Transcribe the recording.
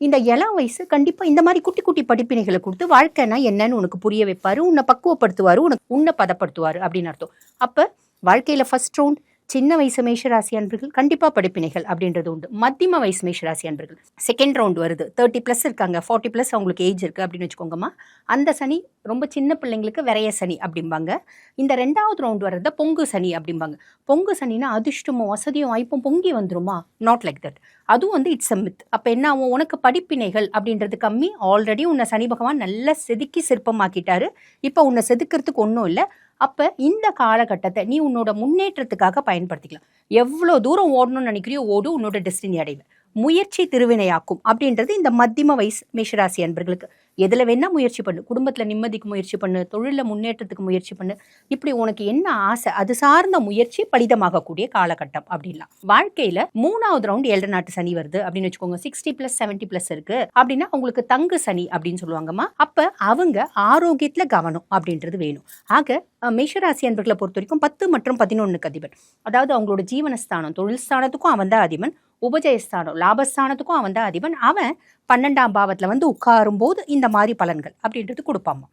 இந்த இளம் வயசு கண்டிப்பா இந்த மாதிரி குட்டி குட்டி படிப்பினைகளை கொடுத்து வாழ்க்கைனா என்னன்னு உனக்கு புரிய வைப்பாரு, உன்னை பக்குவப்படுத்துவாரு, உன்னை பதப்படுத்துவாரு அப்படின்னு அர்த்தம். அப்ப வாழ்க்கையில ஃபர்ஸ்ட் ரவுண்ட் சின்ன வயசு மேஷராசி அன்பர்கள் கண்டிப்பா படிப்பினைகள் அப்படின்றது உண்டு. மத்தியம வயசு மேஷராசி அன்பர்கள் செகண்ட் ரவுண்ட் வருது, 30+ இருக்காங்க, 40+ அவங்களுக்கு ஏஜ் இருக்கு அப்படின்னு வச்சுக்கோங்கம்மா. அந்த சனி ரொம்ப சின்ன பிள்ளைங்களுக்கு விரைய சனி அப்படிம்பாங்க. இந்த 2வது ரவுண்ட் வர்றத பொங்கு சனி அப்படிம்பாங்க. பொங்கு சனினா அதிர்ஷ்டமும் வசதியும் வாய்ப்பும் பொங்கி வந்துருமா? Not like that. அதுவும் வந்து இட்ஸ் அ மித். அப்போ என்ன ஆகும், உனக்கு படிப்பினைகள் அப்படின்றது கம்மி. ஆல்ரெடி உன்னை சனி பகவான் நல்லா செதுக்கி சிற்பமாக்கிட்டாரு. இப்போ உன்னை செதுக்கிறதுக்கு ஒன்றும் இல்லை. அப்போ இந்த காலகட்டத்தை நீ உன்னோட முன்னேற்றத்துக்காக பயன்படுத்திக்கலாம். எவ்வளோ தூரம் ஓடணும்னு நினைக்கிறியோ ஓடு, உன்னோட டெஸ்டினி அடைவேன். முயற்சி திருவினையாக்கும் அப்படின்றது இந்த மத்தியம வயசு மேஷராசி அன்பர்களுக்கு. எதில் வேணா முயற்சி பண்ணு, குடும்பத்தில் நிம்மதிக்கு முயற்சி பண்ணு, தொழிலில் முன்னேற்றத்துக்கு முயற்சி பண்ணு. இப்படி உனக்கு என்ன ஆசை அது சார்ந்த முயற்சி பலிதமாகக்கூடிய காலகட்டம் அப்படின்லாம். வாழ்க்கையில் 3வது ரவுண்ட் 7 நாட்டு சனி வருது அப்படின்னு வச்சுக்கோங்க. 60+, 70+ இருக்கு அப்படின்னா உங்களுக்கு தங்கு சனி அப்படின்னு சொல்லுவாங்கம்மா. அப்போ அவங்க ஆரோக்கியத்தில் கவனம் அப்படின்றது வேணும். ஆக மேஷராசி அன்பர்களை பொறுத்த வரைக்கும் 10 மற்றும் 11க்கு அதிபன், அதாவது அவங்களோட ஜீவனஸ்தானம் தொழில் ஸ்தானத்துக்கும் அவன் தான் அதிபன், உபஜயஸ்தானம் லாபஸ்தானத்துக்கும் அவன் தான் அதிபன். அவன் 12ஆம் பாவத்தில் வந்து உட்காரும் போது இந்த மாதிரி பலன்கள் அப்படின்றது கொடுப்பாமா.